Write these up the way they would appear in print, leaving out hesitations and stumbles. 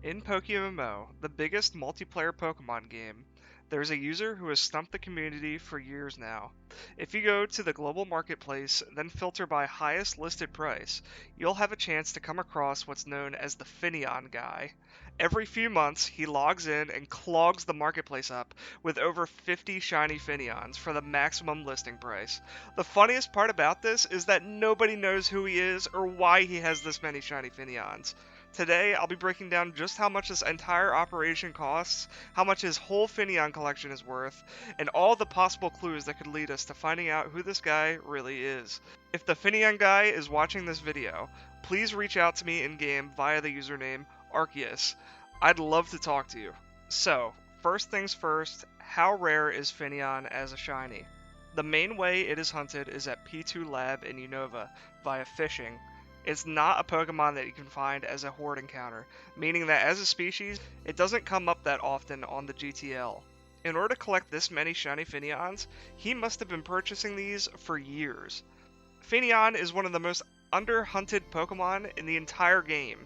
In PokeMMO, the biggest multiplayer Pokemon game, there's a user who has stumped the community for years now. If you go to the global marketplace, then filter by highest listed price, you'll have a chance to come across what's known as the Finneon guy. Every few months, he logs in and clogs the marketplace up with over 50 shiny Finneons for the maximum listing price. The funniest part about this is that nobody knows who he is or why he has this many shiny Finneons. Today, I'll be breaking down just how much this entire operation costs, how much his whole Fineon collection is worth, and all the possible clues that could lead us to finding out who this guy really is. If the Fineon guy is watching this video, please reach out to me in-game via the username Arceus. I'd love to talk to you. So, first things first, how rare is Fineon as a shiny? The main way it is hunted is at P2 Lab in Unova via fishing. It's not a Pokemon that you can find as a horde encounter, meaning that as a species, it doesn't come up that often on the GTL. In order to collect this many shiny Finneons, he must have been purchasing these for years. Fineon is one of the most under-hunted Pokemon in the entire game,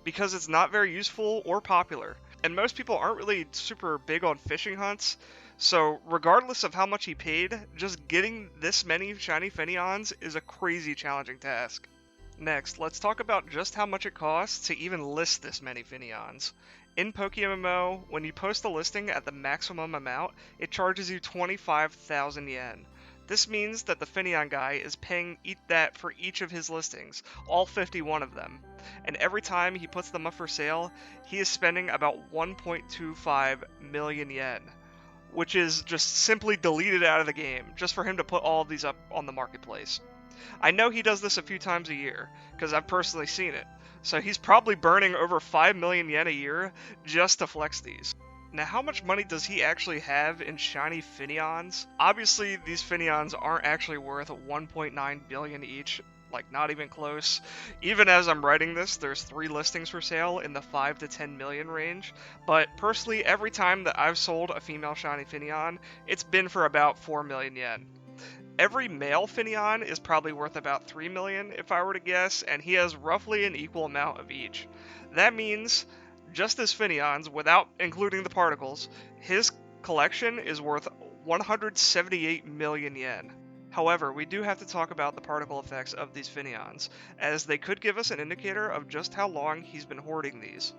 because it's not very useful or popular, and most people aren't really super big on fishing hunts, so regardless of how much he paid, just getting this many shiny Finneons is a crazy challenging task. Next, let's talk about just how much it costs to even list this many Finneons. In PokeMMO, when you post a listing at the maximum amount, it charges you 25,000 yen. This means that the Finneon guy is paying that for each of his listings, all 51 of them. And every time he puts them up for sale, he is spending about 1.25 million yen, which is just simply deleted out of the game, just for him to put all of these up on the marketplace. I know he does this a few times a year, because I've personally seen it, so he's probably burning over 5 million yen a year just to flex these. Now, how much money does he actually have in shiny Finneons? Obviously, these Finneons aren't actually worth 1.9 billion each, like not even close. Even as I'm writing this, there's 3 listings for sale in the 5 to 10 million range, but personally, every time that I've sold a female shiny Finneon, it's been for about 4 million yen. Every male Finneon is probably worth about 3 million if I were to guess, and he has roughly an equal amount of each. That means, just as Finneons, without including the particles, his collection is worth 178 million yen. However, we do have to talk about the particle effects of these Finneons, as they could give us an indicator of just how long he's been hoarding these.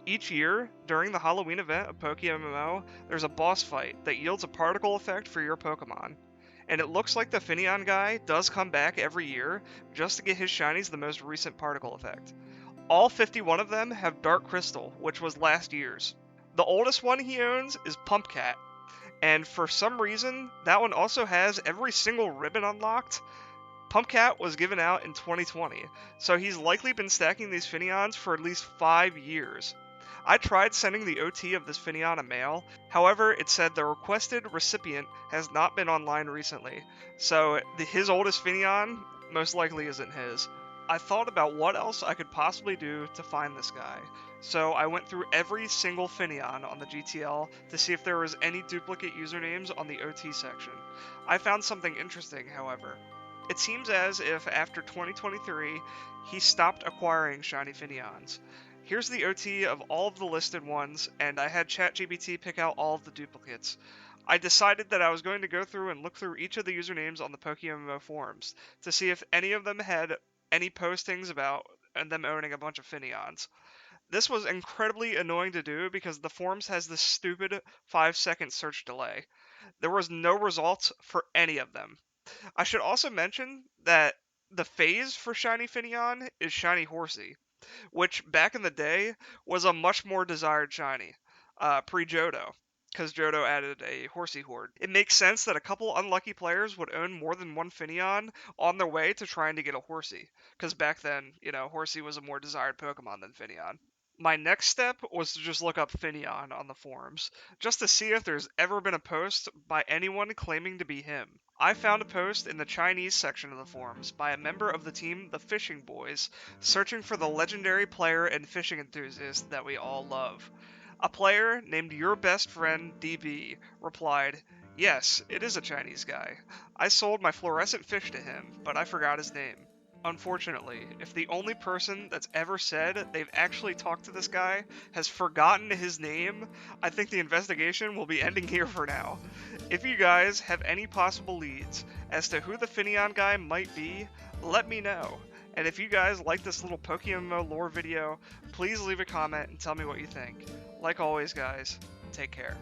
Each year, during the Halloween event of PokeMMO, there's a boss fight that yields a particle effect for your Pokemon. And it looks like the Finneon guy does come back every year just to get his shinies the most recent particle effect. All 51 of them have Dark Crystal, which was last year's. The oldest one he owns is Pumpcat, and for some reason, that one also has every single ribbon unlocked. Pumpcat was given out in 2020, so he's likely been stacking these Finneons for at least 5 years. I tried sending the OT of this Finneon a mail, however it said the requested recipient has not been online recently, so his oldest Finneon most likely isn't his. I thought about what else I could possibly do to find this guy, so I went through every single Finneon on the GTL to see if there was any duplicate usernames on the OT section. I found something interesting, however. It seems as if after 2023, he stopped acquiring shiny Finneons. Here's the OT of all of the listed ones, and I had ChatGPT pick out all of the duplicates. I decided that I was going to go through and look through each of the usernames on the PokeMMO forums to see if any of them had any postings about them owning a bunch of Finneons. This was incredibly annoying to do because the forums has this stupid 5-second search delay. There was no results for any of them. I should also mention that the phase for Shiny Finneon is Shiny Horsey, which back in the day was a much more desired shiny, pre-Johto, because Johto added a Horsey Horde. It makes sense that a couple unlucky players would own more than one Finneon on their way to trying to get a Horsey, because back then, Horsey was a more desired Pokemon than Finneon. My next step was to just look up Fineon on the forums, just to see if there's ever been a post by anyone claiming to be him. I found a post in the Chinese section of the forums by a member of the team The Fishing Boys, searching for the legendary player and fishing enthusiast that we all love. A player named Your Best Friend DB replied, "Yes, it is a Chinese guy. I sold my fluorescent fish to him, but I forgot his name." Unfortunately, if the only person that's ever said they've actually talked to this guy has forgotten his name, I think the investigation will be ending here for now. If you guys have any possible leads as to who the Finneon guy might be, let me know. And if you guys like this little PokeMMO lore video, please leave a comment and tell me what you think. Like always, guys, take care.